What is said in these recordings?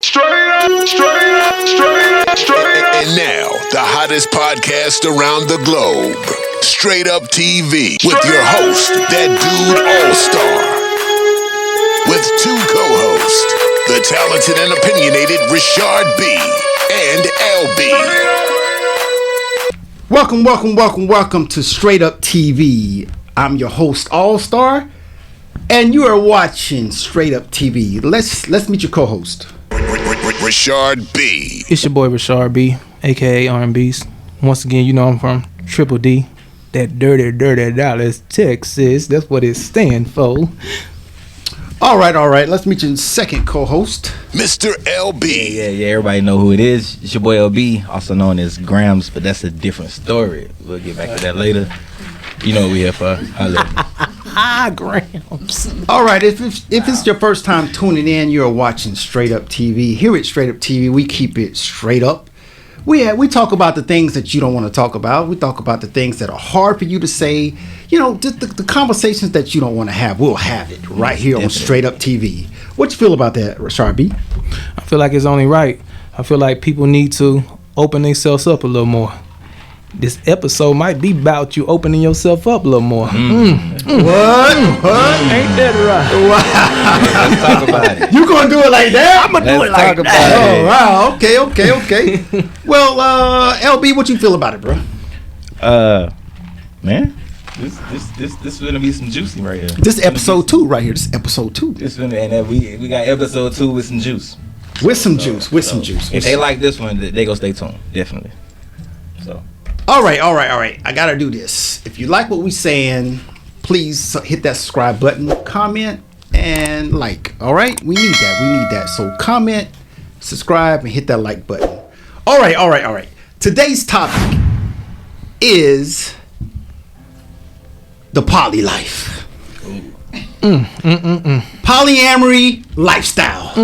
And now, the hottest podcast around the globe. Straight Up TV with your host, that dude all-star. With two co-hosts, the talented and opinionated Richard B. and LB. Welcome to Straight Up TV. I'm your host, All-Star, and you are watching Straight Up TV. Let's meet your co-host. Richard B. It's your boy Richard B, aka R&B's. Once again, you know I'm from Triple D, that dirty Dallas, Texas. That's what it stands for. All right. Let's meet your second co-host, Mr. LB. Yeah. Everybody know who it is. It's your boy LB, also known as Grams, but that's a different story. We'll get back to that later. You know what we here for. Grams. All right, if it's your first time tuning in, you're watching Straight Up TV. Here at Straight Up TV, we keep it straight up. We talk about the things that you don't want to talk about. We talk about the things that are hard for you to say. You know, just the conversations that you don't want to have. We'll have it right here on Straight Up TV. What you feel about that, Richard B? I feel like it's only right. I feel like people need to open themselves up a little more. This episode might be about you opening yourself up a little more. What? Ain't that right? Wow. Let's talk about it. You gonna do it like that? I'm gonna do it like that. Oh, wow. Okay. Well, LB, what you feel about it, bro? Man, this gonna be some juicy right here. This episode 2 right here. This episode 2. This gonna, and we got episode 2 with some juice. With some juice. If they like this one, they gonna stay tuned, definitely. So. All right. I gotta do this. If you like what we saying, please hit that subscribe button, comment, and like. All right, we need that. So comment, subscribe, and hit that like button. All right. Today's topic is the poly life. Polyamory lifestyle.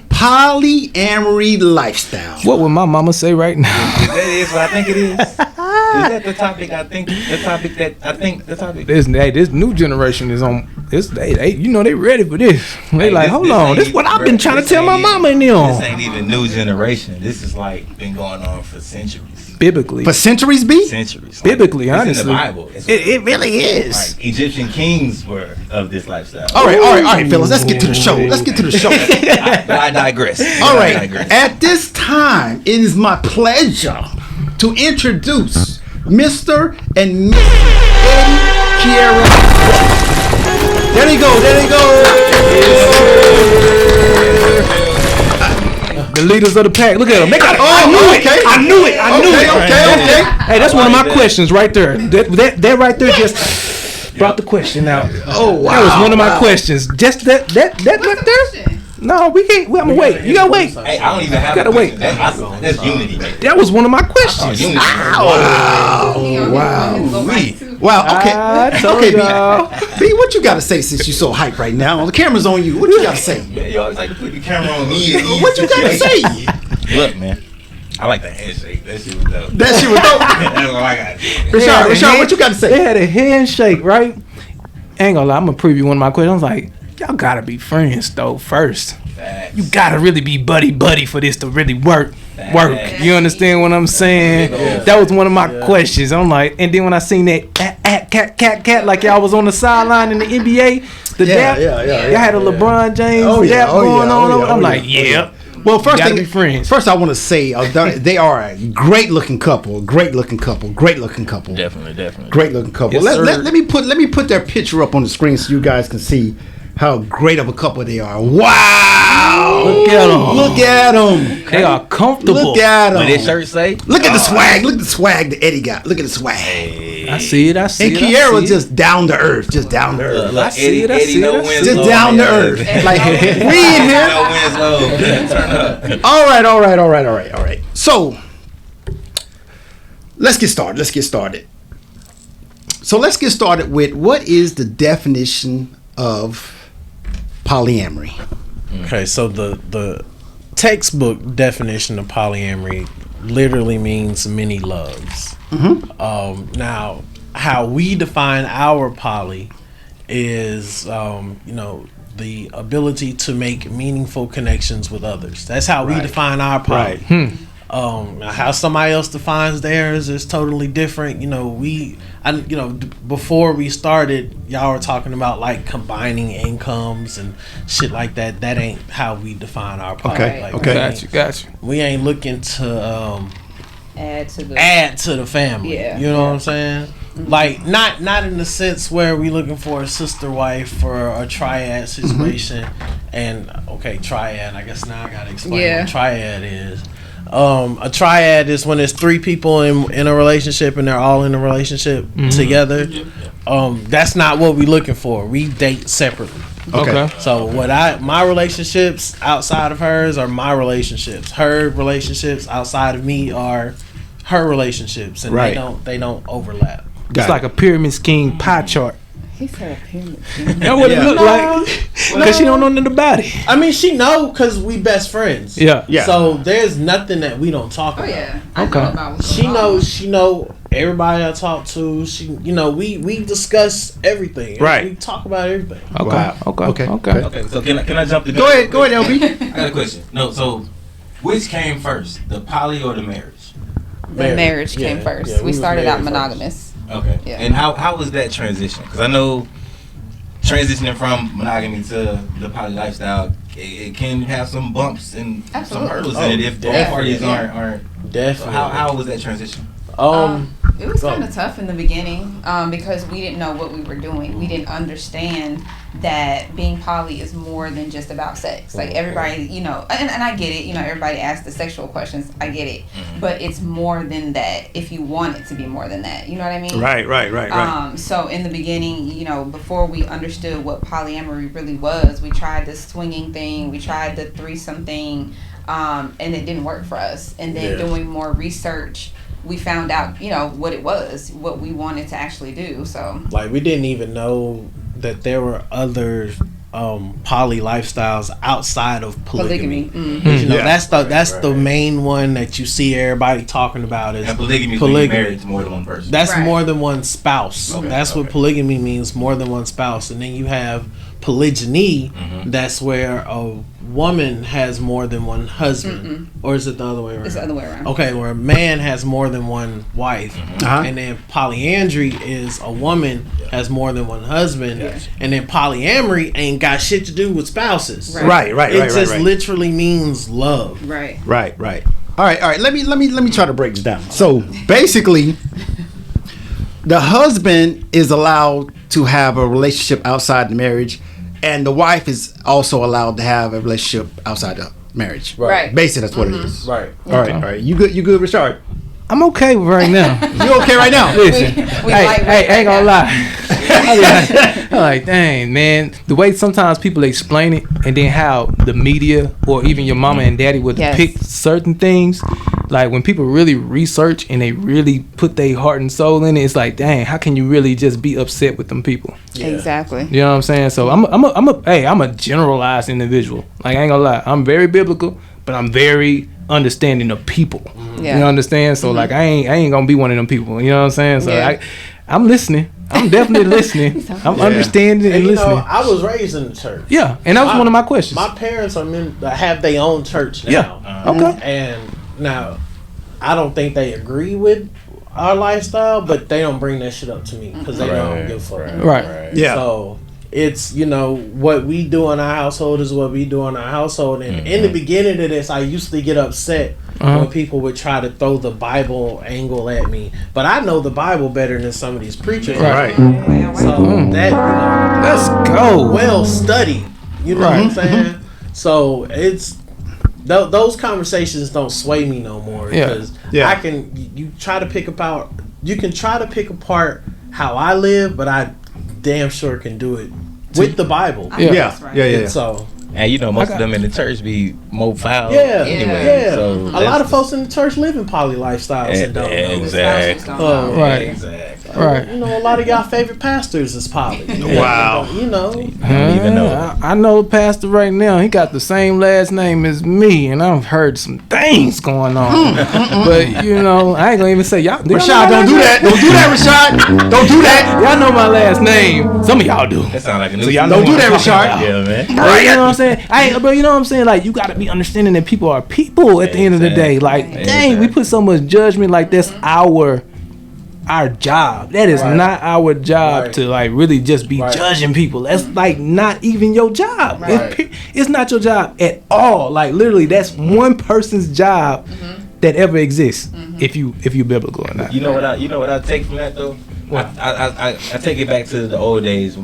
Polyamory lifestyle. What would my mama say right now? That is what I think it is. Is that the topic? This new generation is on this. They you know they ready for this. They like, hold on, this is what I've been trying to tell my mama and them. This ain't even new generation. This is like been going on for centuries. Biblically. For centuries, B? Centuries. Biblically, it's honestly. in the Bible. It really is. Like Egyptian kings were of this lifestyle. All right, fellas. Let's get to the show. But I digress. All right. At this time, it is my pleasure to introduce Mr. and Miss Eddie Kiera. There they go. The leaders of the pack. Look at them. They got it. I knew it. Okay. Hey, that's one of my questions right there. That right there just brought the question out. Oh, wow. That was one of my questions. Just that right there. No, we can't. I'm gonna wait. You gotta wait. Hey, I don't even have. Gotta wait. That's unity. Right? That was one of my questions. Wow. Okay, y'all. B, what you gotta say since you so hype right now? The camera's on you. What you gotta say? Man, you always like to put the camera on me. What you gotta say? Look, man. I like the handshake. That shit was dope. That's all I got. Richard, what you gotta say? They had a handshake, right? Ain't gonna lie. I'm gonna preview one of my questions. I was like, y'all gotta be friends though first. Facts. You gotta really be buddy for this to really work. Facts. You understand what I'm saying? That was one of my questions. I'm like, and then when I seen that cat, like y'all was on the sideline in the NBA, y'all had a LeBron James going on. I'm like, yeah. Well, first I want to say they are a great looking couple. Definitely. Great looking couple. Yes, let me put their picture up on the screen so you guys can see how great of a couple they are. Wow! Look at them. They are comfortable. Look at them. What did shirt say? Look at the swag. Look at the swag that Eddie got. Look at the swag. I see it. And Kiera just down to earth. Just down to earth. I see it. Just down to earth. Like, we in here. Turn up. All right. So, let's get started. So, let's get started with what is the definition of polyamory? Okay, so the textbook definition of polyamory literally means many loves. Now, how we define our poly is, the ability to make meaningful connections with others. That's how we define our poly. How somebody else defines theirs is totally different. Before we started, y'all were talking about like combining incomes and shit like that. That ain't how we define our poly. Got you. We ain't looking to add to the family. You know what I'm saying? Like not in the sense where we looking for a sister wife or a triad situation. And triad. I guess now I gotta explain what triad is. A triad is when there's 3 people in a relationship and they're all in a relationship together. That's not what we're looking for. We date separately. Okay. So my relationships outside of hers are my relationships. Her relationships outside of me are her relationships, and they don't overlap. It's like a pyramid scheme pie chart. He said a pyramid scheme. That's what it look like. Because she don't know nothing about it. I mean, she know because we best friends. Yeah. So there's nothing that we don't talk about. She know everybody I talk to. We discuss everything. Right. We talk about everything. Okay. So can I jump the gun? Go ahead, LB. I got a question. No, so which came first, the poly or the marriage? The marriage came first. Yeah, we started out monogamous. First. Okay. Yeah. And how was that transition? Because I know transitioning from monogamy to the poly lifestyle, it can have some bumps and some hurdles in it if both parties aren't. Definitely. So how was that transition? It was kind of tough in the beginning because we didn't know what we were doing. We didn't understand that being poly is more than just about sex. Like everybody, and I get it. Everybody asks the sexual questions. I get it, but it's more than that. If you want it to be more than that, you know what I mean? Right. So in the beginning, before we understood what polyamory really was, we tried the swinging thing. We tried the threesome thing, and it didn't work for us. And then doing more research, we found out, what it was, what we wanted to actually do. So like we didn't even know that there were other poly lifestyles outside of polygamy. That's the main one that you see everybody talking about is polygamy. Married to more than one person. That's more than one spouse. That's what polygamy means, more than one spouse. And then you have polygyny. That's where a woman has more than one husband. Or is it the other way around? It's the other way around. Okay, where a man has more than one wife. And then polyandry is a woman has more than one husband. And then polyamory ain't got shit to do with spouses. Right. It just literally means love. Right. All right. Let me try to break this down. So basically, the husband is allowed to have a relationship outside the marriage, and the wife is also allowed to have a relationship outside the marriage. Right. Basically, that's what it is. Right. All right. You good, Richard? I'm okay right now. You okay right now? Listen, I ain't gonna lie. I'm like, dang, man. The way sometimes people explain it, and then how the media or even your mama and daddy would depict certain things. Like when people really research and they really put their heart and soul in it, it's like, dang, how can you really just be upset with them people? Exactly. You know what I'm saying? So I'm a generalized individual. Like I ain't gonna lie, I'm very biblical, but I'm very understanding of people. You understand? So like I ain't gonna be one of them people. You know what I'm saying? So I'm listening. I'm definitely listening. I'm understanding and listening. I was raised in the church. Yeah, and that was one of my questions. My parents have their own church now. Okay. And now, I don't think they agree with our lifestyle, but they don't bring that shit up to me because they don't give a fuck. Right. Yeah. So it's what we do in our household is what we do in our household. And in the beginning of this, I used to get upset when people would try to throw the Bible angle at me, but I know the Bible better than some of these preachers. Right. So that let's go. Well studied. You know what I'm saying? So it's. Those conversations don't sway me no more because you try to pick apart. You can try to pick apart how I live, but I damn sure can do it with the Bible. Yeah. So And you know, most of them in the church be more foul. Yeah, anyway. yeah. So a lot of folks in the church live in poly lifestyles and don't know. Exactly. Right. Exactly. Right. You know, a lot of y'all favorite pastors is poly. Wow. You know. I don't even know. I know a pastor right now. He got the same last name as me, and I've heard some things going on. But you know, I ain't gonna even say y'all. Rashad, don't do that. Don't do that, Rashad. Don't do that. Y'all know my last name. Some of y'all do. That sound like a new. So y'all Don't do that, Rashad. Yeah, man. Right. You know what I'm saying? But you know what I'm saying? Like, you gotta be understanding that people are people at the end of the day. Like, dang, we put so much judgment. Like, that's our job. That is not our job to like really just be judging people. That's like not even your job. It's not your job at all. Like, literally, that's one person's job that ever exists. If you biblical or not. You know what I take from that though? I take it back to the old days.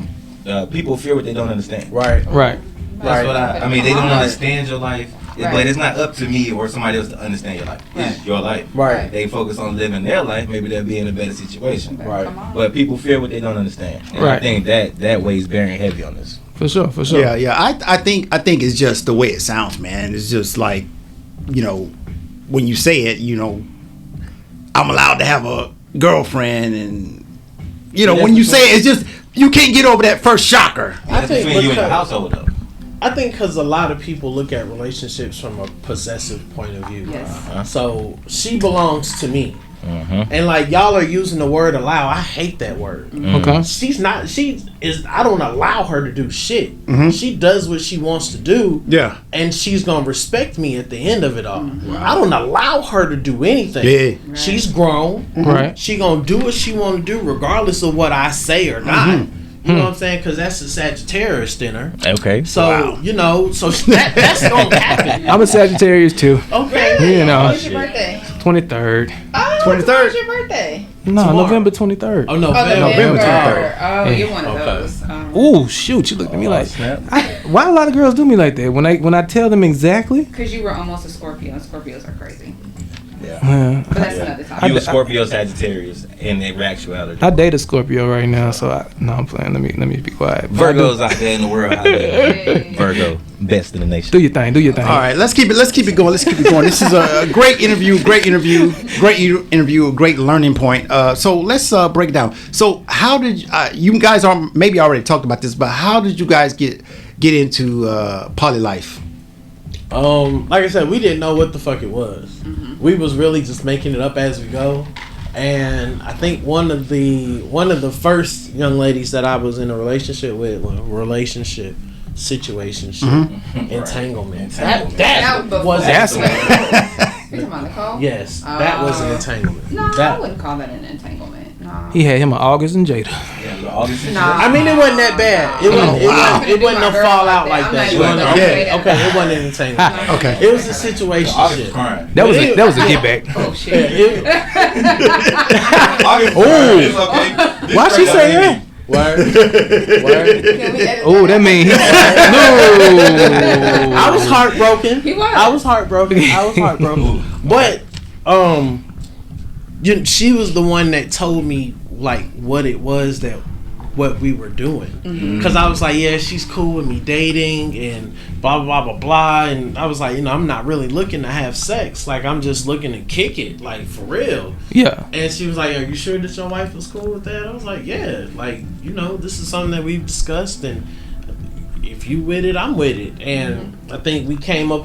People fear what they don't understand. Right. That's what I mean. They don't understand your life, but it's not up to me or somebody else to understand your life. It's your life. Right. They focus on living their life. Maybe they'll be in a better situation. Right. But people fear what they don't understand. And I think that weighs bearing heavy on this. For sure. Yeah. I think it's just the way it sounds, man. It's just like, you know, when you say it, you know, I'm allowed to have a girlfriend, and you know, when you say it, it's just you can't get over that first shocker. I think between you and the household though. I think because a lot of people look at relationships from a possessive point of view. Yes. So she belongs to me. Mm-hmm. And like y'all are using the word allow. I hate that word. Okay. I don't allow her to do shit. She does what she wants to do. Yeah. And she's gonna respect me at the end of it all. I don't allow her to do anything. Yeah. Right. She's grown. Right. She gonna do what she want to do regardless of what I say or not. You know what I'm saying? Because that's a Sagittarius in her. Okay. So, you know, that's going to happen. I'm a Sagittarius too. Okay. You know. When's your birthday? 23rd. Oh, 23rd. when's your birthday? No, Tomorrow. November 23rd. Oh, no. November 23rd. Oh, you're one of those. Ooh, shoot! You looked at me like, why a lot of girls do me like that? When I tell them exactly. Because you were almost a Scorpio, and Scorpios are crazy. Yeah. But that's another topic. You a Scorpio Sagittarius in actuality. I date a Scorpio right now, so I'm playing. Let me be quiet. Virgos out there in the world. Virgo, best in the nation. Do your thing. All right, let's keep it going. This is a great interview, a great learning point. So let's break it down. So how did you guys maybe already talked about this, but how did you guys get into poly life? Like I said, we didn't know what the fuck it was. We was really just making it up as we go. And I think one of the first young ladies that I was in a relationship with, entanglement. That was You're talking about Nicole? Yes, that was an entanglement. No, I wouldn't call that an entanglement. No. He had him an August and Jada. I mean, it wasn't that bad. It wasn't a fallout like that. Okay, it wasn't an entanglement. Okay. It was a situation. That was a get back. Oh shit. Oh, why she say that? Word. Oh, that mean no. I was heartbroken. He was. I was heartbroken. But she was the one that told me like what it was what we were doing. Because I was like, yeah, she's cool with me dating and blah blah blah blah blah. And I was like, I'm not really looking to have sex. Like, I'm just looking to kick it, like, for real. Yeah. And she was like, are you sure that your wife was cool with that? I was like, yeah. Like, this is something that we've discussed, and if you with it, I'm with it. And I think we came to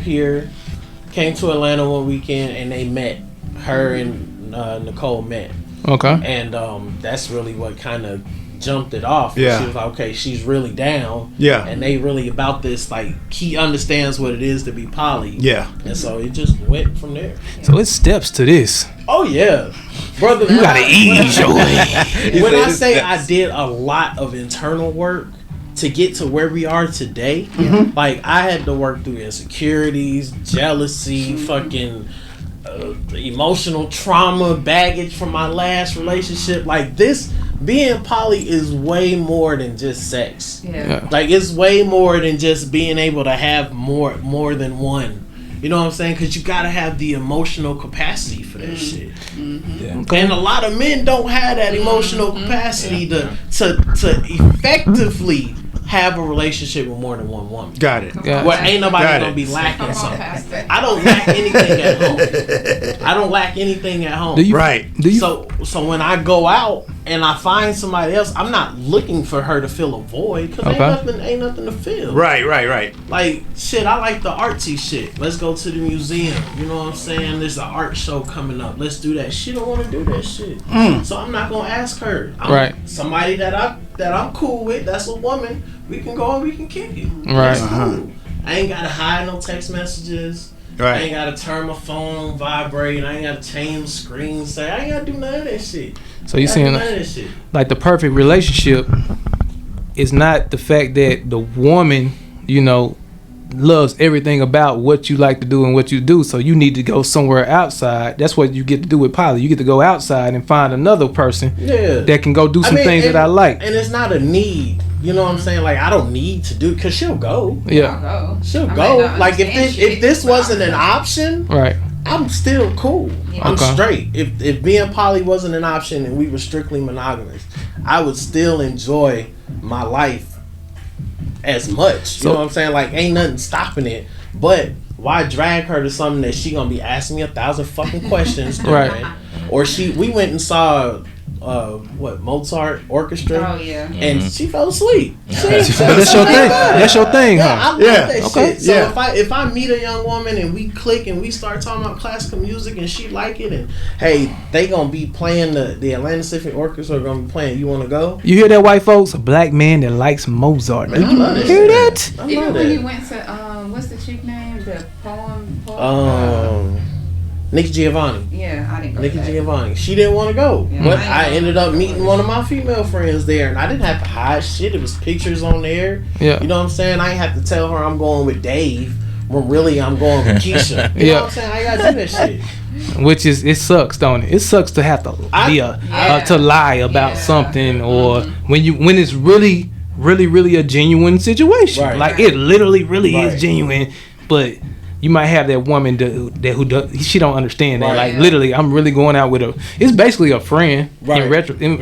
Atlanta one weekend, and they met. Her and Nicole met. Okay. And that's really what kind of jumped it off. Yeah. She was like, okay, she's really down. Yeah. And they really about this, like, he understands what it is to be poly. Yeah. And so it just went from there. So it's steps to this. Oh yeah, brother. You gotta ease your way. When I say I did a lot of internal work to get to where we are today, like, I had to work through insecurities, jealousy, fucking emotional trauma, baggage from my last relationship. Like, this being poly is way more than just sex. Yeah. Like, it's way more than just being able to have more than one. You know what I'm saying? Because you gotta have the emotional capacity for that shit. And a lot of men don't have that emotional capacity to effectively have a relationship with more than one woman. Got it. Well, ain't nobody gonna be lacking something. I don't lack anything at home. I don't lack anything at home. Do you? So when I go out and I find somebody else, I'm not looking for her to fill a void because ain't nothing to fill. Right. Like shit, I like the artsy shit. Let's go to the museum. You know what I'm saying? There's an art show coming up. Let's do that. She don't want to do that shit. So I'm not gonna ask her. Somebody that I'm cool with. That's a woman. We can go and we can kick it. Right. Cool. I ain't gotta hide no text messages. Right. I ain't gotta turn my phone vibrate. I ain't gotta change the screen. I ain't gotta do none of that shit. So you saying like the perfect relationship is not the fact that the woman, loves everything about what you like to do and what you do. So you need to go somewhere outside. That's what you get to do with poly. You get to go outside and find another person that can go do some things that I like. And it's not a need. You know what I'm saying? Like, I don't need to do, because she'll go. Yeah. She'll go. Like, if this wasn't an option, right, I'm still cool. Yeah. I'm straight. If being poly wasn't an option and we were strictly monogamous, I would still enjoy my life as much. You know what I'm saying? Like, ain't nothing stopping it. But why drag her to something that she gonna be asking me 1,000 fucking questions? Right. Or we went and saw Mozart orchestra. Oh yeah. And she fell asleep. That's your thing. That's your thing, huh? I love that shit. So if I meet a young woman and we click and we start talking about classical music and she like it, and hey, they gonna be playing the Atlanta Symphony Orchestra are gonna be playing. You wanna go? You hear that, white folks? A black man that likes Mozart. Man, I love that. Hear that? Even when you went to what's the chick name? The poem. Nikki Giovanni. Yeah, I didn't go. Nikki Giovanni. She didn't want to go. Yeah, but I ended up meeting one of my female friends there, and I didn't have to hide shit. It was pictures on there. Yeah. You know what I'm saying? I ain't have to tell her I'm going with Dave when really I'm going with Keisha. You know what I'm saying? I ain't got to do that shit. Which is, it sucks, don't it? It sucks to have to to lie about something, or when it's really, really, really a genuine situation. Right. Like it literally, really is genuine, but you might have that woman she don't understand that. Like literally, I'm really going out with it's basically a friend. Right. In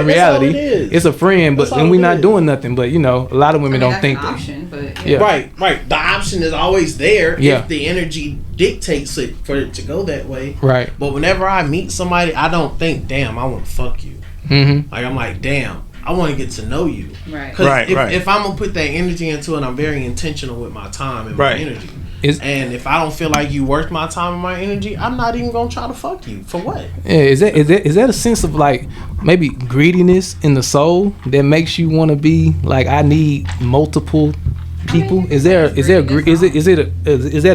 reality, it's a friend, but and we're not doing nothing. But a lot of women don't think that. Option, but right. The option is always there if the energy dictates it for it to go that way. Right. But whenever I meet somebody, I don't think, damn, I want to fuck you. Mm-hmm. Like I'm like, damn, I want to get to know you. Right. Because if I'm gonna put that energy into it, I'm very intentional with my time and my energy. And if I don't feel like you worth my time and my energy, I'm not even gonna try to fuck you. For what? Yeah, is that a sense of like maybe greediness in the soul that makes you want to be like, I need multiple people? Is that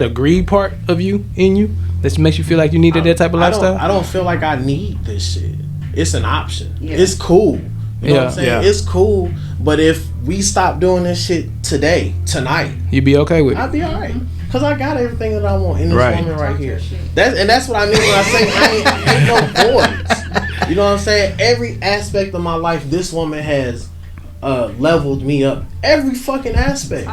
a greed part of you in you that makes you feel like you needed that type of lifestyle? I don't feel like I need this shit. It's an option. Yeah. It's cool. You know what I'm saying? Yeah. It's cool. But if we stop doing this shit tonight, you'd be okay with it? I'd be alright. Because I got everything that I want in this woman right here. That's what I mean when I say I ain't no voids. You know what I'm saying? Every aspect of my life, this woman has leveled me up. Every fucking aspect.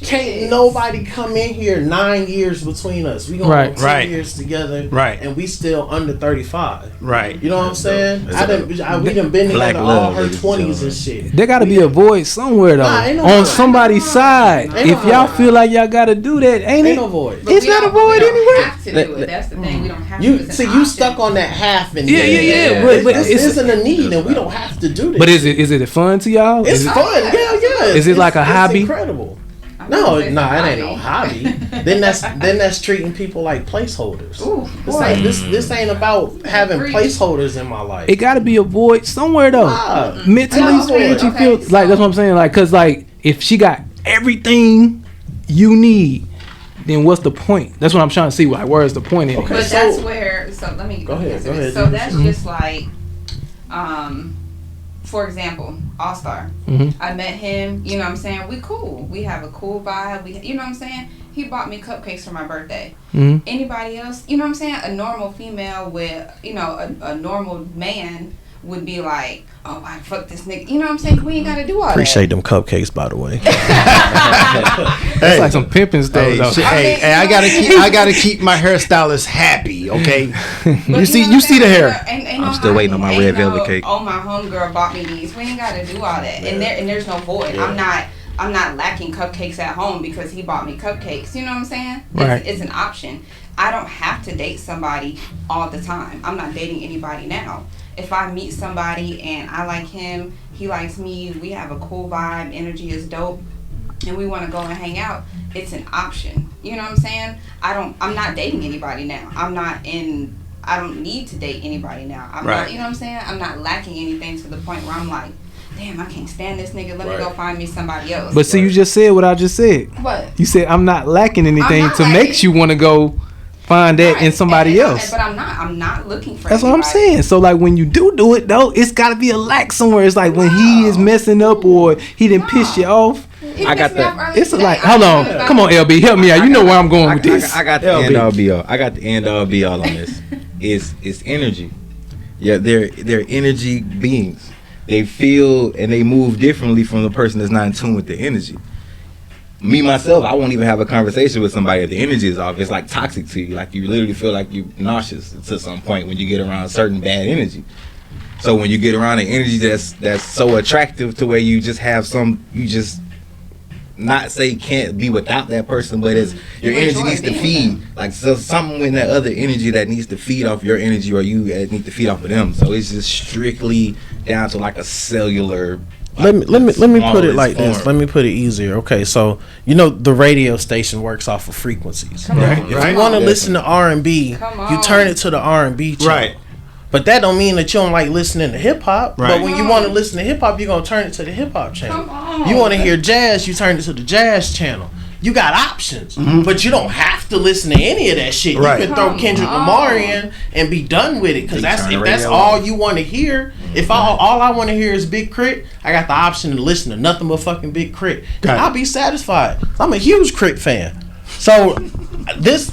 Can't nobody come in here 9 years between us. We gonna go 10 years together, and we still under 35. Right. You know what I'm saying? We done been together all her 20s and shit. There gotta be a void somewhere though. On somebody's side. If y'all feel like y'all gotta do that, ain't no void. It's not a void anyway. Have to do it. That's the thing. We don't have to. See, you stuck on that half and but this isn't a need, and we don't have to do this. But is it fun to y'all? It's fun. Yeah. Is it like a hobby? Incredible. No, it ain't no hobby. then that's treating people like placeholders. This ain't about having placeholders in my life. It got to be a void somewhere though. Mentally, spiritually, feel like that's what I'm saying. Like, cause like if she got everything you need, then what's the point? That's what I'm trying to see. Like, where is the point in it? But that's where. So let me go ahead. So that's just like, for example, All Star. Mm-hmm. I met him, you know what I'm saying? We cool. We have a cool vibe. You know what I'm saying? He bought me cupcakes for my birthday. Mm-hmm. Anybody else, you know what I'm saying? A normal female with, a normal man would be like, oh, I fuck this nigga. You know what I'm saying? We ain't got to do all Appreciate them cupcakes, by the way. It's like some pimping stuff. I gotta keep my hairstylist happy, okay? You see the hair. I'm still waiting on my red velvet cake. Oh, my homegirl bought me these. We ain't got to do all that. And there's no void. Yeah. I'm not I'm not lacking cupcakes at home because he bought me cupcakes. You know what I'm saying? Right. It's an option. I don't have to date somebody all the time. I'm not dating anybody now. If I meet somebody and I like him, he likes me, we have a cool vibe, energy is dope, and we want to go and hang out, it's an option. You know what I'm saying? I'm not dating anybody now. I don't need to date anybody now. I'm not, you know what I'm saying? I'm not lacking anything to the point where I'm like, damn, I can't stand this nigga. Let me go find me somebody else. But see, you just said what I just said. What? You said I'm not lacking anything to make you want to go find that in somebody else. But I'm not looking for That's anybody. what I'm saying. So like when you do it though, it's got to be a lack somewhere. It's like when he is messing up or he didn't piss you off. I got that. It's like, hold on, come on, LB, help me out. You know where I'm going with this. I got the end all be all. I got the end all be all on this. It's energy. Yeah, they're energy beings. They feel and they move differently from the person that's not in tune with the energy. Me myself, I won't even have a conversation with somebody if the energy is off. It's like toxic to you. Like you literally feel like you're nauseous to some point when you get around certain bad energy. So when you get around an energy that's so attractive to where you just have you just not say can't be without that person, but it's your energy needs to feed. Like so something in that other energy that needs to feed off your energy, or you need to feed off of them. So it's just strictly down to like a cellular. Let me put it like this. Let me put it easier. Okay, so you know the radio station works off of frequencies. Right. If you want to listen to R&B, you turn it to the R&B channel. Right. But that don't mean that you don't like listening to hip hop. Right. But when you want to listen to hip hop, you're gonna turn it to the hip hop channel. Come on. You want to hear jazz, you turn it to the jazz channel. You got options, but you don't have to listen to any of that shit. Right. You can throw Kendrick Lamar in and be done with it, because if that's all you want to hear. If all I want to hear is Big Crit, I got the option to listen to nothing but fucking Big Crit. I'll be satisfied. I'm a huge Crit fan, so this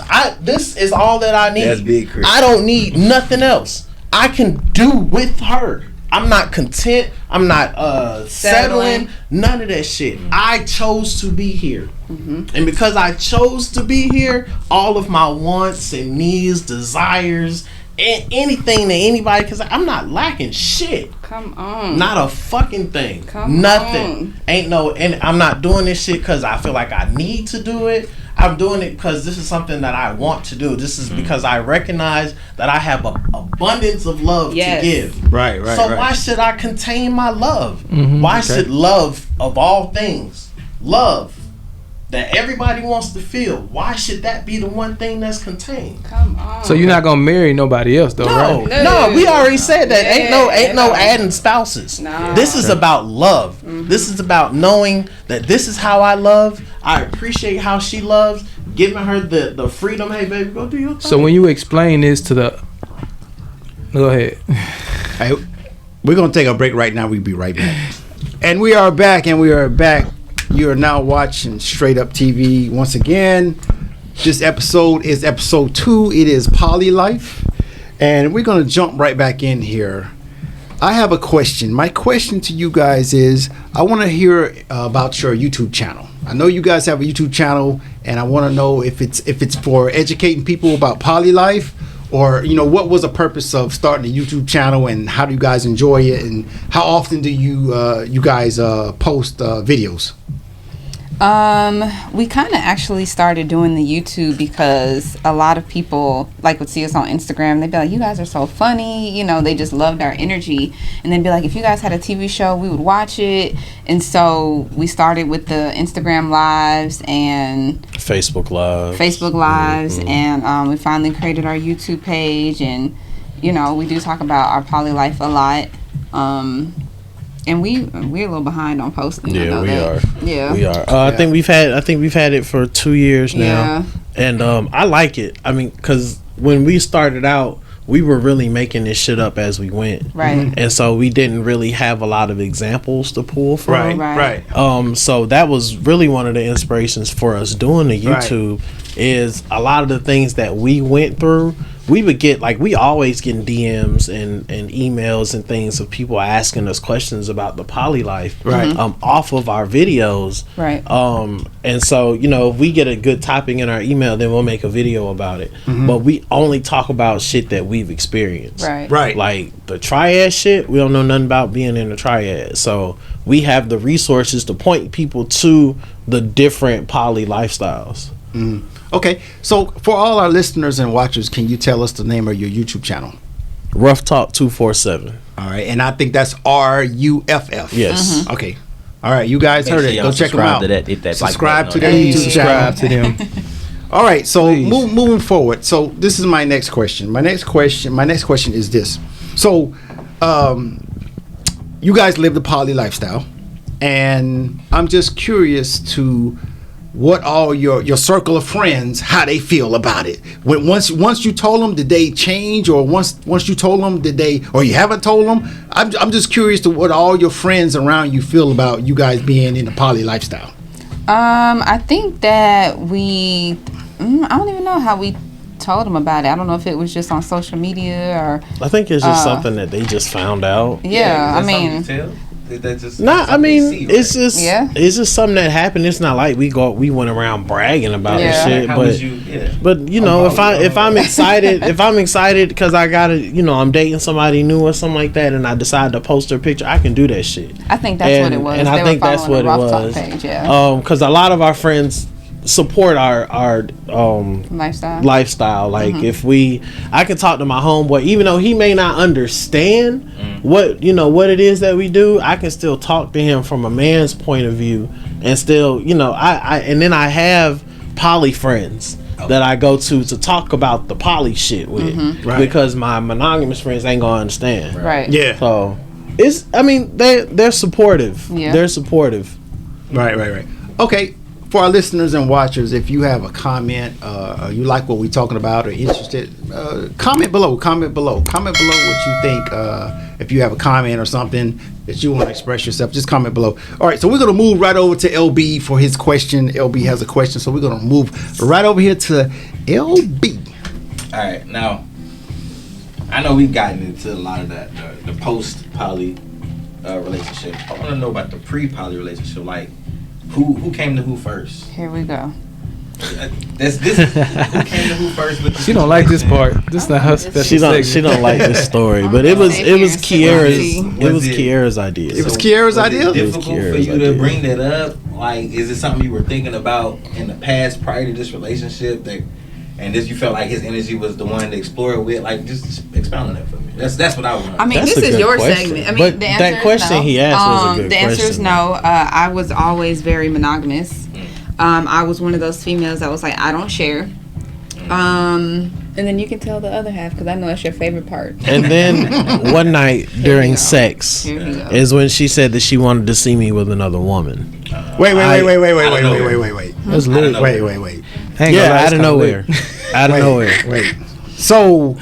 is all that I need. That's Big Crit. I don't need nothing else. I can do with her. I'm not content. I'm not settling. None of that shit. I chose to be here. And because I chose to be here, all of my wants and needs, desires, and anything that anybody, because I'm not lacking shit. Come on. Not a fucking thing. on. Nothing. Ain't no, and I'm not doing this shit because I feel like I need to do it. I'm doing it because this is something that I want to do. This is because I recognize that I have an abundance of love to give. Right. So why should I contain my love? Why should love, of all things, love that everybody wants to feel, why should that be the one thing that's contained? Come on. So you're not gonna marry nobody else though, right? No, we already said that. Ain't no adding spouses. No. This is about love. This is about knowing that this is how I love. I appreciate how she loves. Giving her the freedom. Hey, baby, go do your thing. So when you explain this to the, go ahead. Hey, we're gonna take a break right now. We'll be right back. And we are back. You are now watching Straight Up TV once again. This episode is episode 2. It is Poly Life, and we're gonna jump right back in here. I have a question. My question to you guys is, I want to hear about your YouTube channel. I know you guys have a YouTube channel, and I want to know if it's for educating people about poly life, or what was the purpose of starting a YouTube channel, and how do you guys enjoy it, and how often do you guys post videos? We kind of actually started doing the YouTube because a lot of people would see us on Instagram. They'd be like, you guys are so funny. They just loved our energy. And they'd be like, if you guys had a TV show, we would watch it. And so we started with the Instagram lives and Facebook lives. And we finally created our YouTube page. And, we do talk about our poly life a lot. And we're a little behind on posting. Yeah, we are. Yeah, we are. I think we've had it for 2 years now, and I like it. I mean, because when we started out, we were really making this shit up as we went, right? And so we didn't really have a lot of examples to pull from, right. So that was really one of the inspirations for us doing the YouTube. Is a lot of the things that we went through, we would get like, we always getting DMs and emails and things of people asking us questions about the poly life, right? Off of our videos, right? And so, you know, if we get a good topic in our email, then we'll make a video about it. But we only talk about shit that we've experienced, right? Like the triad shit, we don't know nothing about being in the triad, so we have the resources to point people to the different poly lifestyles. Okay, so for all our listeners and watchers, can you tell us the name of your YouTube channel? Rough Talk 247. All right, and I think that's RUFF. Yes. Okay. All right, you guys heard it. Go check them out. Subscribe to their YouTube channel. Subscribe to them. All right, so moving forward. So this is my next question. My next question is this. So, you guys live the poly lifestyle, and I'm just curious to what all your circle of friends, how they feel about it. When once you told them, did they change, or once you told them, did they, or you haven't told them? I'm just curious to what all your friends around you feel about you guys being in the poly lifestyle. I think that I don't even know how we told them about it. I don't know if it was just on social media or. I think it's just something that they just found out. Yeah, I mean. It's just something that happened. It's not like we went around bragging about this shit. But you know, if I'm excited because I I'm dating somebody new or something like that, and I decide to post their picture, I can do that shit. I think that's what it was. And I think that's what it was. Because a lot of our friends support our lifestyle. Like if I can talk to my homeboy, even though he may not understand what it is that we do, I can still talk to him from a man's point of view, and still, and then I have poly friends that I go to talk about the poly shit with, because my monogamous friends ain't gonna understand. Right. Yeah. So they're supportive. Yeah. They're supportive. Right. Okay. For our listeners and watchers, if you have a comment, you like what we're talking about or interested, comment below. Comment below what you think. If you have a comment or something that you want to express yourself, just comment below. All right, so we're going to move right over to LB for his question. LB has a question, so we're going to move right over here to LB. All right, now, I know we've gotten into a lot of that, the post-poly relationship. I want to know about the pre-poly relationship, like, Who came to who first? Here we go. This who came to who first? With she don't like this part. This not her special. She don't like this story. But it was Kiara's. It was Kiara's idea. It was Kiara's idea. Was it difficult for you to bring that up? Like, is it something you were thinking about in the past prior to this relationship and this you felt like his energy was the one to explore it with? Like, just expound on that for me. That's what I want. I mean, that's this is your question. segment. I mean, but the answer that question is no. he asked was a good the question. answer is no. I was always very monogamous. I was one of those females that was like, I don't share. And then you can tell the other half, because I know that's your favorite part. And then one night during sex is when she said that she wanted to see me with another woman. Wait. That's lit. Wait. Yeah, out of nowhere. Out of nowhere. Wait. So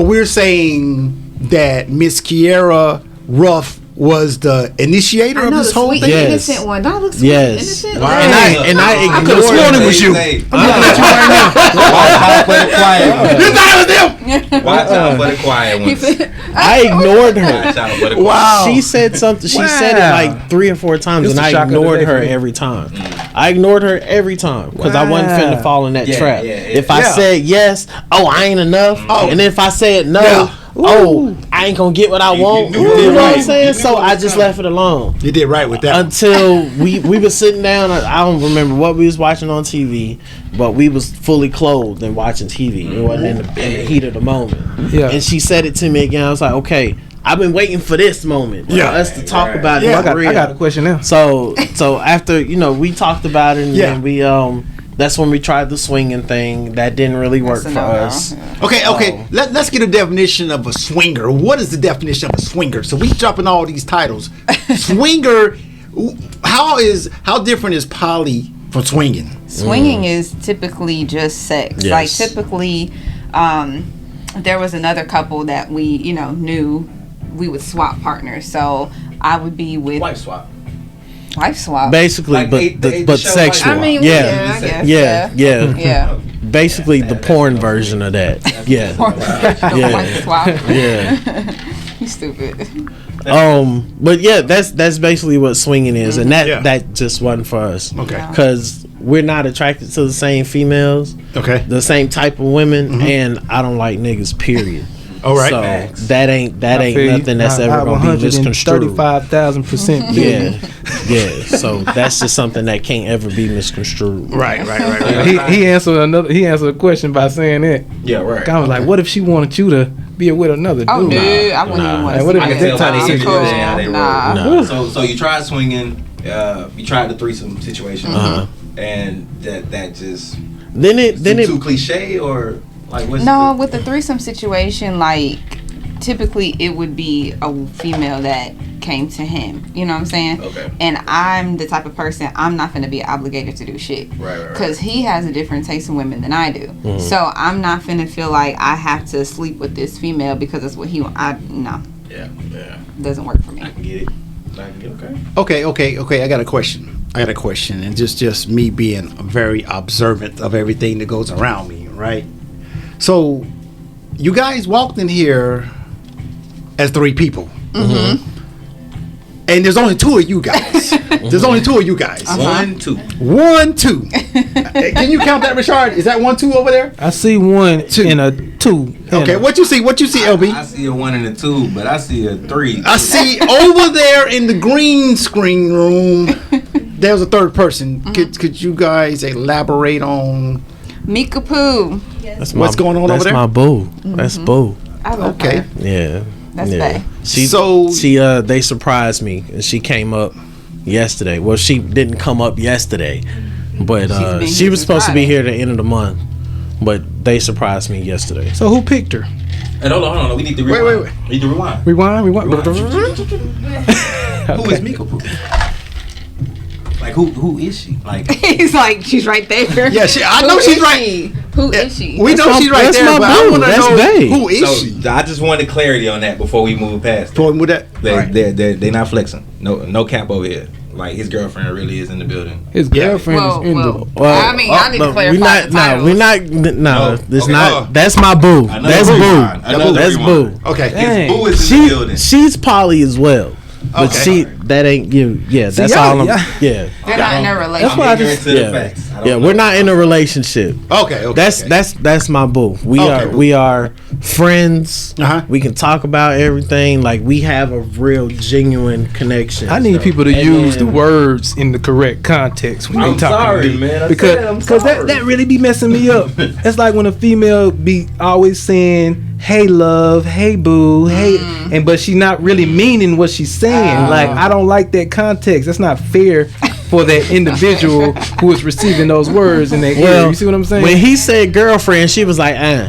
we're saying that Miss Kiara Ruff was the initiator of this whole thing? Yes. Innocent one. Don't look sweet. Yes. Innocent. Wow. And I ignored could have sworn it was you. I'm looking at you right now. Watch out for the quiet ones. You thought it was them. Watch out for the quiet ones. I ignored her. Watch out for the quiet Wow. She said something. She said it like 3 or 4 times, and I ignored her every time. I ignored her every time because I wasn't finna fall in that trap. If I said yes, I ain't enough. And if I said no, I ain't gonna get what I want. You know what I'm saying? So I just left it alone. You did right with that. Until we were sitting down. I don't remember what we was watching on TV, but we was fully clothed and watching TV. It wasn't in the heat of the moment. Yeah. And she said it to me again. I was like, okay, I've been waiting for this moment for us to talk about it. I got a question now. So after we talked about it, and then we that's when we tried the swinging thing. That didn't really work for us. Okay. Let's get a definition of a swinger. What is the definition of a swinger? So we dropping all these titles. Swinger. How different is poly from swinging? Swinging is typically just sex. Yes. Like typically, there was another couple that we knew we would swap partners. So I would be with wife swap. Wife swap. Basically, like but sexual. I mean, I guess. Yeah. basically the porn version of that. Yeah. He's stupid. But yeah, that's basically what swinging is, and that just wasn't for us. Okay. Because we're not attracted to the same females. Okay. The same type of women, and I don't like niggas. Period. All right. So that ain't nothing that's ever gonna be misconstrued. 35,000%. Yeah. So that's just something that can't ever be misconstrued. Right. He answered a question by saying that. Yeah, right. I was like, what if she wanted you to be with another dude? Oh, no, I wouldn't even want to What see if I can tell by the Cool. energy how they Nah. roll. So you tried swinging, you tried the threesome situation, and that just Then it too cliche, or like what's with the threesome situation, like typically it would be a female that came to him. You know what I'm saying? Okay. And I'm the type of person, I'm not going to be obligated to do shit. Right. Because he has a different taste in women than I do. So I'm not finna feel like I have to sleep with this female because that's what he no. Yeah. Doesn't work for me. I can get it. Okay. I got a question, and just me being very observant of everything that goes around me, right? So, you guys walked in here as 3 people, and there's only 2 of you guys. There's only 2 of you guys. 1, 2. 1, 2. Can you count that, Richard? Is that 1, 2 over there? I see 1, 2, and a 2. Okay, what you see, LB? I see a 1 and a 2, but I see a 3. I see over there in the green screen room, there's a 3rd person. Could you guys elaborate on Mika Poo. what's going on over there? That's my boo. That's boo. I love Okay. her. Yeah. That's yeah. bae. They surprised me, and she came up yesterday. Well, she didn't come up yesterday, but she was supposed to be here at the end of the month, but they surprised me yesterday. So who picked her? And hold on. We need to rewind. Wait. We need to rewind. Rewind. Who is Mika Poo? Like who is she? Like He's like, she's right there. Yeah, I know she's right. Who is she? We know she's right there, but I want to know who is she. I just wanted clarity on that before we move past. With that, They're not flexing. No cap over here. Like his girlfriend really is in the building. His girlfriend is in the. I mean, I need to clarify. That's my boo. That's boo. That's boo. Okay. His boo is in the building. She's poly as well. But that ain't you. Yeah, that's all I'm. Yeah. They're not in a relationship. That's why I just. We're not in a relationship. Okay. That's my boo. We are friends. We can talk about everything. Like we have a real genuine connection. I need people to use the words in the correct context when they talk to me. Man. Because that really be messing me up. It's like when a female be always saying, "Hey love, hey boo, hey," but she's not really meaning what she's saying. Like I don't like that context. That's not fair for that individual who is receiving those words in their ear. You see what I'm saying? When he said girlfriend, she was like, I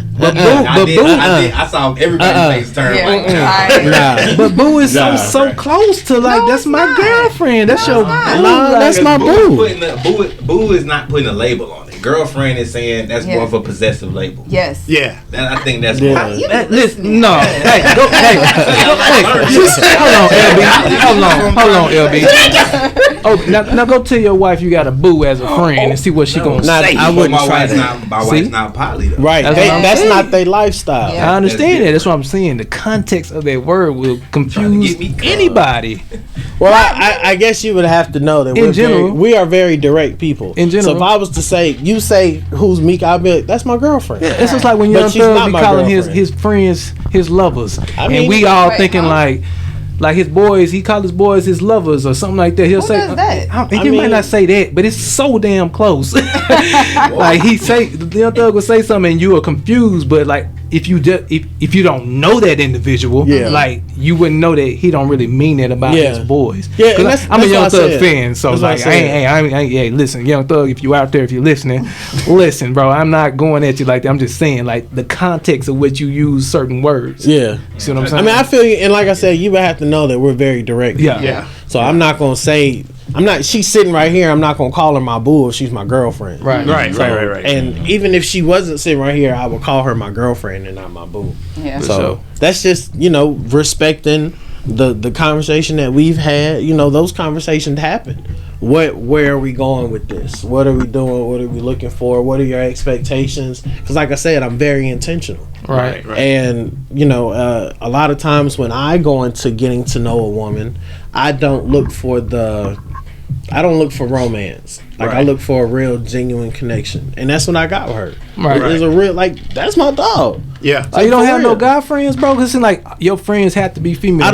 saw everybody's face turn. But boo is so close to that's my girlfriend. That's your boo. That's my boo. Boo is not putting a label on it. Girlfriend is saying that's more of a possessive label. Yes. Yeah. I think that's Listen, no. Hold on, LB. Oh, now go tell your wife you got a boo as a friend and see what she gonna say. I wouldn't try that. My wife's not poly though. Right. That's not their lifestyle. I understand that. That's what I'm saying. The context of that word will confuse anybody. Well, I guess you would have to know that we are very direct people. In general. So if I was to say, you say who's Meek, I'd be like, that's my girlfriend. Yeah, it's just like when Young Thug be calling his friends his lovers, and we all thinking like his boys, he call his boys his lovers or something like that. He'll say that? He might not say that, but it's so damn close. Like Young Thug will say something and you are confused, but like if you don't know that individual, like you wouldn't know that he don't really mean it about his boys. Yeah, I'm a Young Thug fan, so like hey, listen, Young Thug, if you out there, if you're listening, listen, bro, I'm not going at you like that. I'm just saying like the context of which you use certain words. Yeah, see what I'm saying? I mean, I feel you, and like I said, you would have to know that we're very direct. Yeah. So I'm not gonna say. She's sitting right here. I'm not gonna call her my boo if she's my girlfriend. Right. And even if she wasn't sitting right here, I would call her my girlfriend and not my boo. Yeah. So that's just respecting the conversation that we've had, you know, those conversations happen. Where are we going with this? What are we doing? What are we looking for? What are your expectations? Because like I said, I'm very intentional. Right. And, you know, a lot of times when I go into getting to know a woman, I don't look for romance. Like, I look for a real, genuine connection. And that's what I got with her. Right. There's a real, like, that's my dog. Yeah. So you don't have no guy friends, bro? Because it's like your friends have to be female. I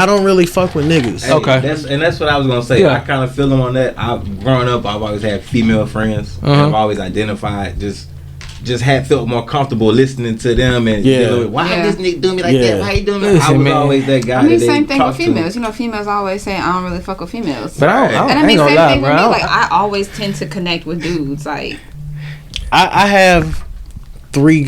don't really fuck with niggas. Hey, okay. That's what I was gonna say. Yeah. I kind of feel them on that. Growing up, I've always had female friends. I've always identified just had felt more comfortable listening to them and why this nigga do me like that? Why he doing me? I was always that guy. I mean, same thing with females. You know, females always say I don't really fuck with females. But I don't and I mean, same thing with me. Like, I always tend to connect with dudes. Like, I have three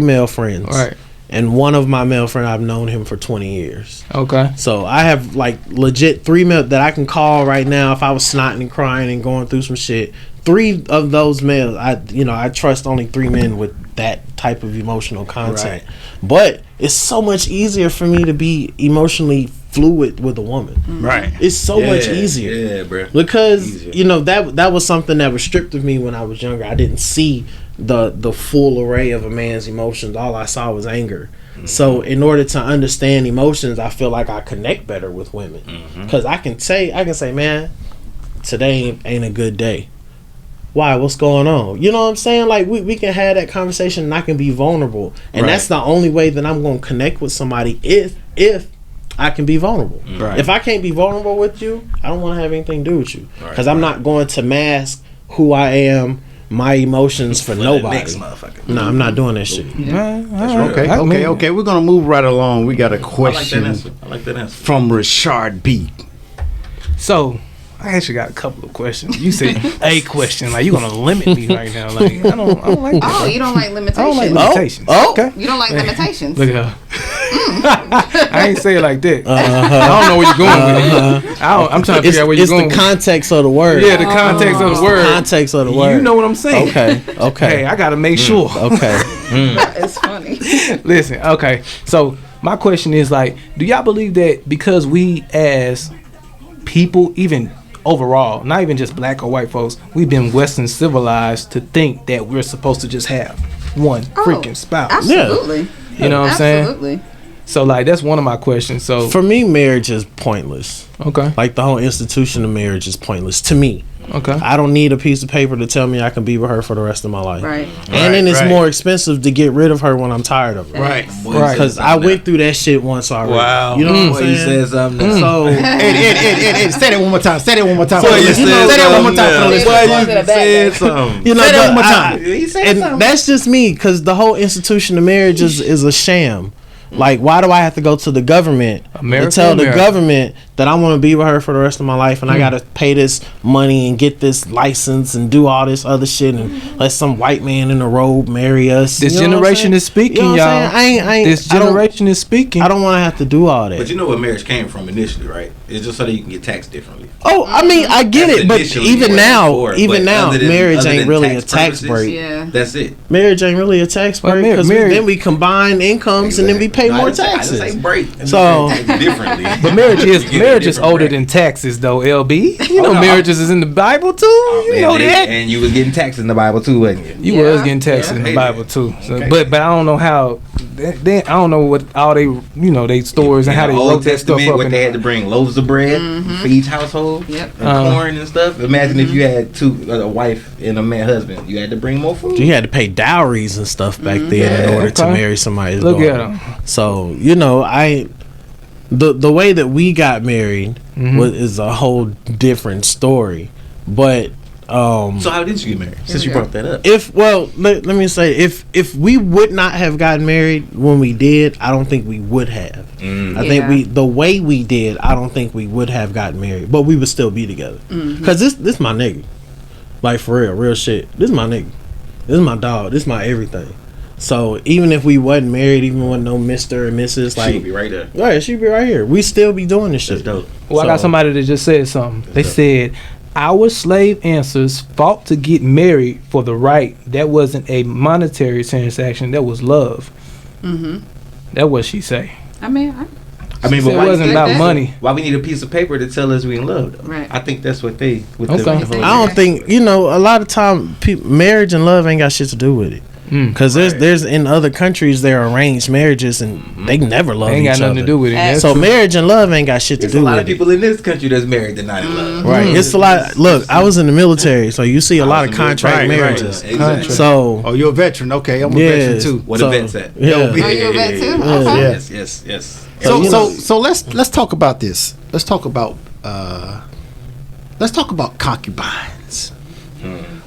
male friends. Right. And one of my male friends, I've known him for 20 years. Okay. So I have like legit 3 male that I can call right now if I was snotting and crying and going through some shit. 3 of those males, I trust only 3 men with that type of emotional content. Right. But it's so much easier for me to be emotionally fluid with a woman. Right. It's so much easier. Yeah, bro. Because you know that was something that was stripped of me when I was younger. I didn't see the full array of a man's emotions. All I saw was anger. So in order to understand emotions, I feel like I connect better with women because I can say, man, today ain't a good day. Why? What's going on? You know what I'm saying? Like we can have that conversation and I can be vulnerable, and that's the only way that I'm going to connect with somebody if I can be vulnerable. Right. If I can't be vulnerable with you, I don't want to have anything to do with you because I'm not going to mask who I am, my emotions for nobody. Next motherfucker. No, I'm not doing that shit. Okay. We're gonna move right along. We got a question. I like that answer. From Richard B. So I actually got a couple of questions. You said a question, like you gonna limit me right now. Like I don't like that. Oh, you don't like limitations. I don't like limitations. Okay. You don't like limitations. Look at her. I ain't say it like that. I don't know where you're going with it. I'm trying to figure out where you're going. It's the context of the word. Yeah, the context of the word. Context of the word. You know what I'm saying. Okay. Hey, I gotta make sure. Okay. It's funny. Listen, okay. So my question is like, do y'all believe that because we as people, even overall, not even just black or white folks, we've been Western civilized to think that we're supposed to just have one freaking spouse? Absolutely. You know what I'm saying? Absolutely. So like that's one of my questions. So for me, marriage is pointless. Okay. Like the whole institution of marriage is pointless to me. Okay. I don't need a piece of paper to tell me I can be with her for the rest of my life. Right. And then it's more expensive to get rid of her when I'm tired of her. Right. Because I went through that shit once already. Wow. You know what I'm saying? You said something. So Ed, say that one more time. Say that one more time. Boy, you Say that one more time. you said something. you know, Say that one more time. He said and something. that's just me because the whole institution of marriage is a sham. Like, why do I have to go to the government America, to tell the government that I want to be with her for the rest of my life and I got to pay this money and get this license and do all this other shit and let some white man in a robe marry us? This You know generation is speaking, You know what y'all. I'm saying? This generation is speaking. I don't want to have to do all that. But you know where marriage came from initially, right? It's just so that you can get taxed differently. Oh, I mean, I get That's it, but initially even what now, it's for. marriage Other ain't than really a tax purposes, break. Yeah. That's it. Marriage ain't really a tax Well, break because marriage- then we combine incomes and then we pay more taxes. I just say break. So- differently. But marriage is You get a marriage is different older break. than taxes, though. LB, you know no. marriages is in the Bible too. You know that. And you was getting taxed in the Bible too, wasn't you? You was getting taxed in the Okay. Bible too. So, Okay. but I don't know how. I don't know what all they they stories and how they In the wrote Old that stuff Testament, up. what they had to bring loaves of bread for each household, Yep. and corn and stuff. Imagine if you had a wife and a man husband, you had to bring more food. You had to pay dowries and stuff back then in order to Okay. marry somebody's Look daughter. at 'em. So the way that we got married is a whole different story. But So how did you get married? Since you brought that up, let me say if we would not have gotten married when we did, I don't think we would have. I think the way we did, I don't think we would have gotten married, but we would still be together. Cause this my nigga, like for real shit. This is my nigga. This is my dog. This is my everything. So even if we wasn't married, even with no Mr. and Mrs., like she'd be right there. right, she'd be right here. We still be doing this shit. That's dope. Well, I got So- somebody that just said something. They said our slave ancestors fought to get married for the right. That wasn't a monetary transaction. That was love. That's what she say. I mean, I mean, but it why wasn't about money. Why we need a piece of paper to tell us we in love? Though? Right. I think that's what they. Okay. I don't think a lot of time marriage and love ain't got shit to do with it. Because there's in other countries there are arranged marriages and they never love each other. Ain't got nothing to do with it. So marriage and love ain't got shit to do with it. There's a lot of people in this country that's married that not in love. Right. It's a lot. Look, I was in the military, so you see a lot of contract marriages. Right. Exactly. So, you're a veteran. Okay, I'm a veteran too. What a vet's at? Yeah. Oh, you're a vet too. Okay. Yes. So let's talk about this. Let's talk about concubines.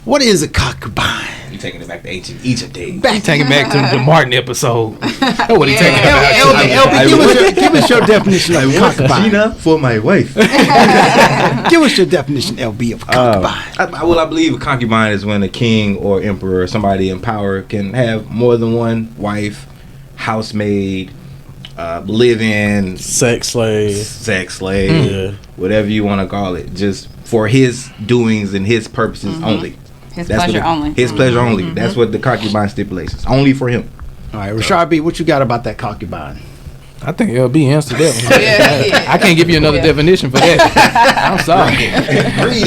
What is a concubine? You taking it back to ancient Egypt days. Taking it back to the Martin episode. That's what he taking it back LB, give us your definition of concubine. Gina for my wife. Give us your definition, LB, of concubine. I believe a concubine is when a king or emperor or somebody in power can have more than one wife, housemaid, live-in, sex slave, whatever you want to call it, just for his doings and his purposes only. His pleasure only. His pleasure only. That's what the concubine stipulates. Only for him. All right, Rashard B., what you got about that concubine? I think LB answered that one. I can't give you another definition for that. I'm sorry. Read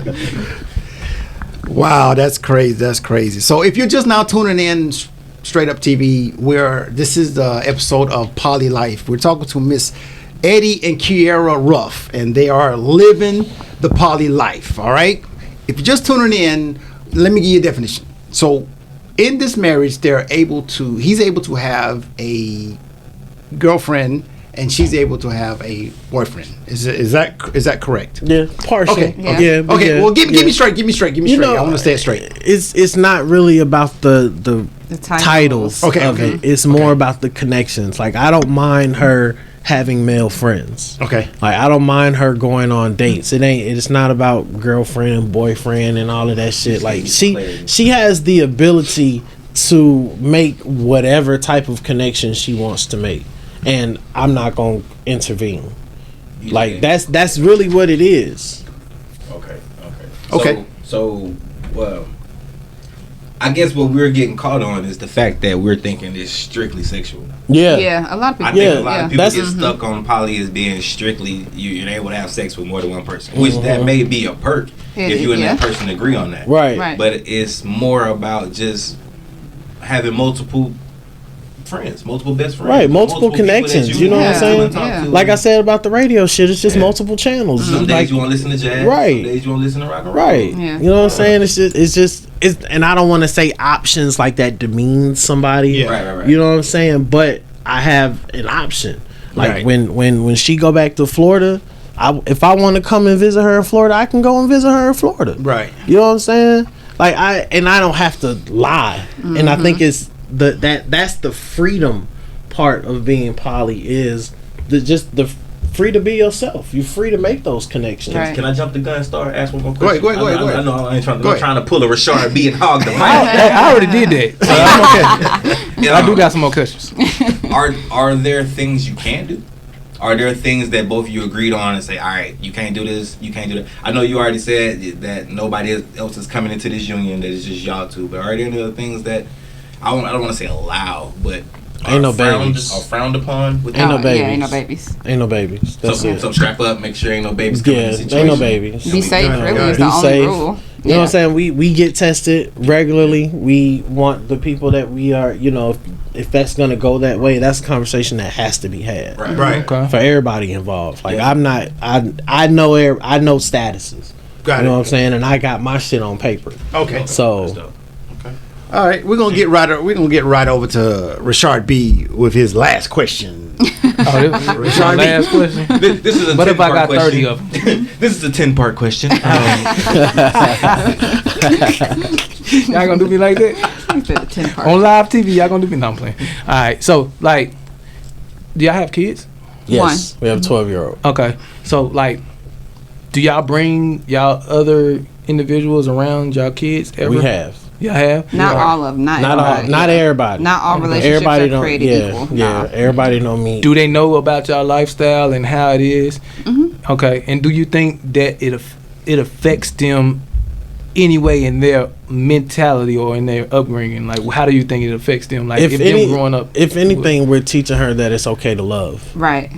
it. Wow, that's crazy. So if you're just now tuning in, Straight Up TV, this is the episode of Poly Life. We're talking to Miss Eddie and Kiera Ruff, and they are living the poly life. All right. If you're just tuning in, let me give you a definition. So, in this marriage, he's able to have a girlfriend, and she's able to have a boyfriend. Is that correct? Yeah, partially. Okay. Yeah. Okay. Well, give me straight. I want to stay it straight. It's not really about the titles of it. It's more about the connections. Like, I don't mind her having male friends. Okay. Like, I don't mind her going on dates. It's not about girlfriend, boyfriend, and all of that shit. Like, she has the ability to make whatever type of connection she wants to make, and I'm not gonna intervene. Like, that's really what it is. Okay. So well, I guess what we're getting caught on is the fact that we're thinking it's strictly sexual. Yeah, a lot of people. I think a lot of people get stuck on poly as being strictly you're able to have sex with more than one person, which that may be a perk if you and that person agree on that. Right. But it's more about just having multiple friends, multiple best friends, right? Multiple connections. You know what I'm saying? Yeah. Like I said about the radio shit, it's just multiple channels. Some days you want to listen to jazz, right? Some days you want to listen to rock and roll, right? Yeah. You know what I'm saying? It's just, and I don't want to say options like that demeans somebody. Yeah. Right. You know what I'm saying? But I have an option. Like when she go back to Florida, if I want to come and visit her in Florida, I can go and visit her in Florida. Right. You know what I'm saying? Like I don't have to lie. And I think it's that's the freedom part of being poly is the free to be yourself. You're free to make those connections. Right. Can I jump the gun and start asking one more question? Go ahead. I know I ain't trying to pull a Rashard B and hog the mic. I already did that. So I'm okay. I do got some more questions. Are there things you can't do? Are there things that both of you agreed on and say, all right, you can't do this, you can't do that? I know you already said that nobody else is coming into this union, that it's just y'all two, but are there any other things that I don't want to say allow, but ain't no babies. Are frowned upon? Ain't no babies. Yeah, ain't no babies. Ain't no babies. That's it. So strap up, make sure ain't no babies coming in the situation. Ain't no babies. Be safe, really, is the only rule. You know what I'm saying? We get tested regularly. We want the people that we are, if that's going to go that way, that's a conversation that has to be had. Right. Okay. For everybody involved. Like, I'm not, I know statuses. Got you know it. what I'm saying? And I got my shit on paper. Okay. So, all right, we're gonna get right over to Rashard B with his last question. Rashard last question. This is a what if I got question. 30 of them? This is a 10-part question. Y'all gonna do me like that? On live TV, y'all gonna do me? No, I'm playing. All right, so like, do y'all have kids? yes, we have a 12-year-old. Okay, so like, do y'all bring y'all other individuals around y'all kids ever? We have. Y'all have? Not all of them. Not everybody. Not all relationships everybody are created equal. Yeah, everybody don't meet. Do they know about y'all lifestyle and how it is? Mm-hmm. Okay, and do you think that it affects them any way in their mentality or in their upbringing? Like, how do you think it affects them? Like, if them growing up, if anything, we're teaching her that it's okay to love, right?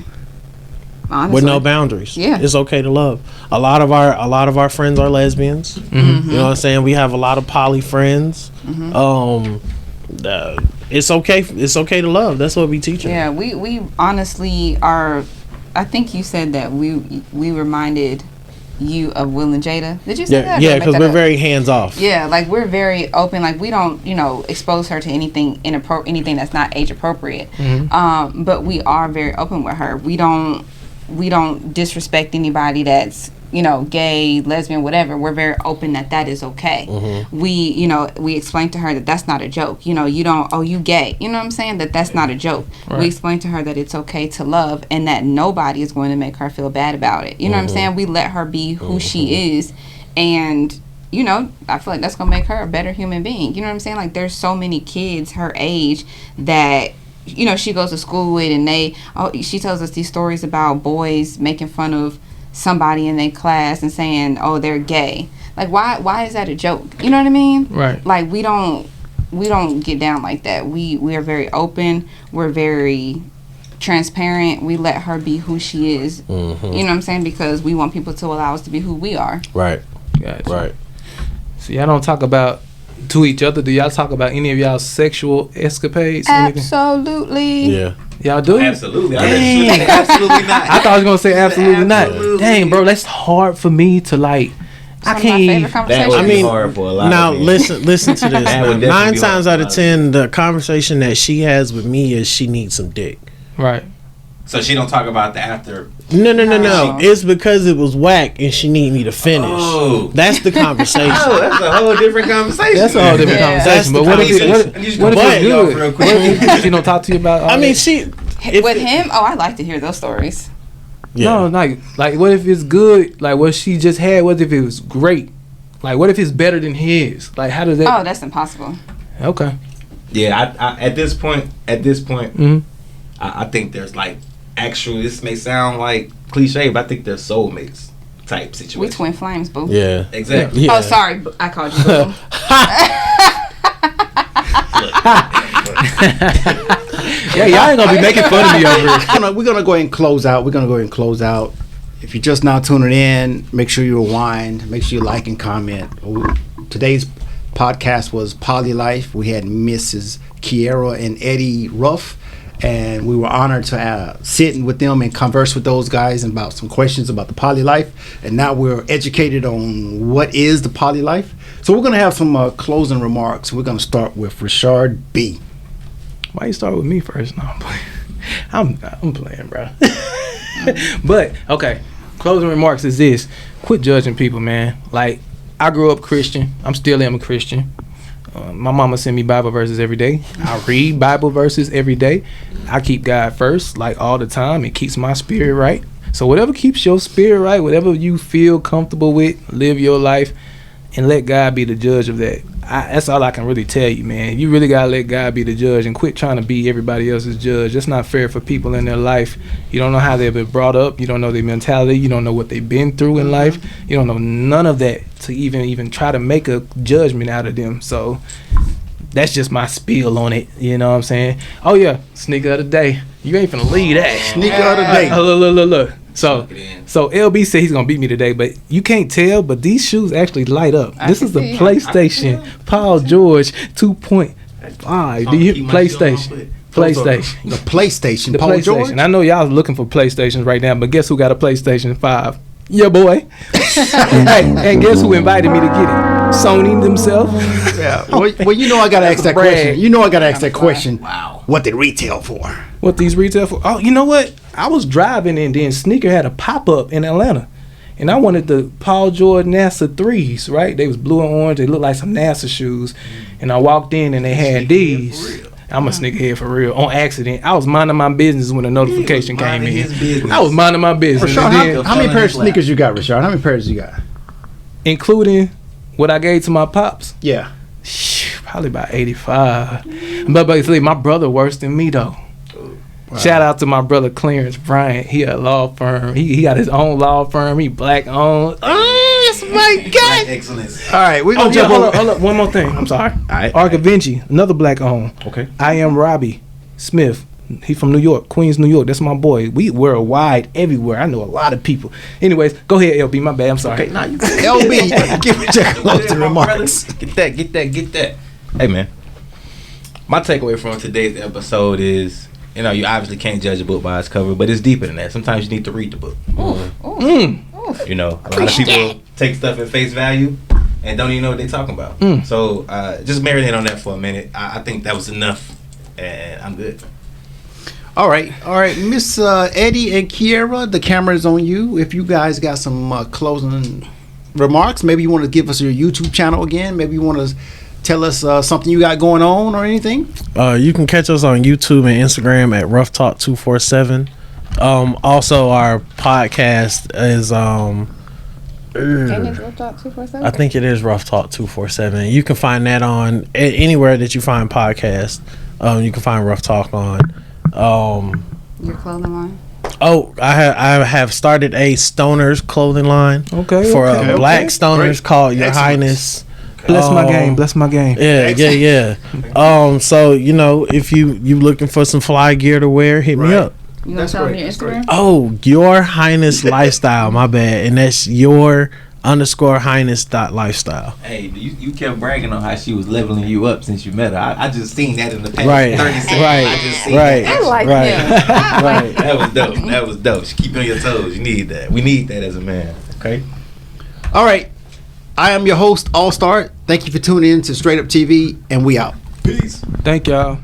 Honestly. With no boundaries. Yeah, it's okay to love. A lot of our friends are lesbians. Mm-hmm. You know what I'm saying? We have a lot of poly friends. Mm-hmm. It's okay. It's okay to love. That's what we teach her. Yeah, we honestly are. I think you said that we reminded you of Will and Jada. Did you say that? Yeah, because we're very hands off. Yeah, like we're very open. Like we don't, expose her to anything anything that's not age appropriate. Mm-hmm. But we are very open with her. We don't disrespect anybody that's gay, lesbian, whatever. We're very open that is okay. Mm-hmm. We explain to her that that's not a joke. You don't, you gay. You know what I'm saying? That's not a joke. Right. We explain to her that it's okay to love and that nobody is going to make her feel bad about it. You know what I'm saying? We let her be who she is, and I feel like that's gonna make her a better human being. You know what I'm saying? Like there's so many kids her age that she goes to school with, and she tells us these stories about boys making fun of somebody in their class and saying, oh, they're gay. Like why is that a joke? You know what I mean? Right. Like we don't get down like that. We are very open. We're very transparent. We let her be who she is. Mm-hmm. You know what I'm saying? Because we want people to allow us to be who we are. Right. Gotcha. Right. So y'all don't talk about to each other. Do y'all talk about any of y'all's sexual escapades? Absolutely. Yeah. Y'all do? Absolutely. Dang. Absolutely not. I thought I was gonna say absolutely not. Absolutely. Dang, bro, that's hard for me to like. I can't. That would be hard for a lot now of men. listen to this. That would Now, 9 definitely be times hard out of 10, the conversation that she has with me is she needs some dick. Right. So she don't talk about the after. No. It's because it was whack and she need me to finish. Oh. That's the conversation. Oh, that's a whole different conversation. That's a whole different conversation. But what if it's good? What if she don't talk to you about? I mean, with him. Oh, I like to hear those stories. Yeah. No, like what if it's good? Like what she just had. What if it was great? Like what if it's better than his? Like how does that? Oh, that's impossible. Okay. Yeah, I at this point, mm-hmm. I think there's like actual. This may sound like cliche, but I think there's soulmates type situation. We twin flames, boo. Yeah, exactly. Yeah. Oh, sorry, I called you boo. Yeah, y'all ain't gonna be making fun of me over here. We're gonna go ahead and close out. If you're just now tuning in, make sure you rewind. Make sure you like and comment. Today's podcast was Poly Life. We had Mrs. Kiera and Eddie Ruff, and we were honored to sit with them and converse with those guys about some questions about the poly life. And now we're educated on what is the poly life. So we're gonna have some closing remarks. We're gonna start with Richard B. Why you start with me first? No, I'm playing. I'm playing, bro. But okay, closing remarks is this: quit judging people, man. Like I grew up Christian. I'm still am a Christian. My mama send me Bible verses every day. I read Bible verses every day. I keep God first, like all the time. It keeps my spirit right. So whatever keeps your spirit right, whatever you feel comfortable with, live your life, and let God be the judge of that. That's all I can really tell you, man. You really gotta let God be the judge and quit trying to be everybody else's judge. That's not fair for people in their life. You don't know how they've been brought up. You don't know their mentality. You don't know what they've been through in life. You don't know none of that to even try to make a judgment out of them. So that's just my spiel on it. You know what I'm saying? Oh yeah, sneaker of the day. You ain't finna leave that. Sneaker of the day. Look. So LB said he's gonna beat me today, but you can't tell. But these shoes actually light up. This is the PlayStation Paul George 2.5. Do you PlayStation? PlayStation. The PlayStation. The Paul PlayStation. George. I know y'all looking for PlayStations right now, but guess who got a PlayStation 5? Yeah, boy. Hey, and guess who invited me to get it? Sony themselves. Yeah. Well, you know I gotta ask that question. Wow. What did retail for? What these retail for? Oh, you know what? I was driving and then Sneaker had a pop-up in Atlanta. And I wanted the Paul George NASA 3s, right? They was blue and orange. They looked like some NASA shoes. And I walked in and they had these. I'm a sneakerhead for real. On accident. I was minding my business when a notification came in. I was minding my business. Rashard, how many pairs of sneakers you got, Rashard? How many pairs you got? Including what I gave to my pops? Yeah. Probably about 85. But basically, my brother worse than me, though. Wow. Shout out to my brother Clarence Bryant. He a law firm. He got his own law firm. He black owned. Yes, my God. Excellence. All right, we're gonna jump over. Hold up. One more thing. I'm sorry. All right. Arc of Vinci, another black owned. Okay. I am Robbie Smith. He from New York, Queens, New York. That's my boy. We worldwide, everywhere. I know a lot of people. Anyways, go ahead, LB. My bad. I'm sorry. Okay, now you LB, give it your closing remarks. Get that. Hey, man. My takeaway from today's episode is, you know, you obviously can't judge a book by its cover, but it's deeper than that. Sometimes you need to read the book. You know, a lot of people take stuff at face value and don't even know what they're talking about. So just marinate on that for a minute. I think that was enough, and I'm good. All right, Miss Eddie and Kiera, the camera is on you. If you guys got some closing remarks, maybe you want to give us your YouTube channel again. Maybe you want to tell us something you got going on or anything. You can catch us on YouTube and Instagram at Rough Talk 247. Also, our podcast is And it's Rough Talk 247? I think it is Rough Talk 247. You can find that on anywhere that you find podcasts. You can find Rough Talk on. Your clothing line? Oh, I have started a stoners clothing line. Okay. For black okay. stoners Great. called Your Excellent. Highness. Bless my game. Bless my game. Yeah. So you know, if you looking for some fly gear to wear, hit me up. You want to tell them your Instagram? Oh, Your Highness Lifestyle. My bad, and that's your_highness.lifestyle. Hey, you kept bragging on how she was leveling you up since you met her. I just seen that in the past Right, 30 seconds. right, I just seen right. that. I like Right. him. I like him. That was dope. She keep you on your toes. You need that. We need that as a man. Okay. All right, I am your host, All Star. Thank you for tuning in to Straight Up TV, and we out. Peace. Thank y'all.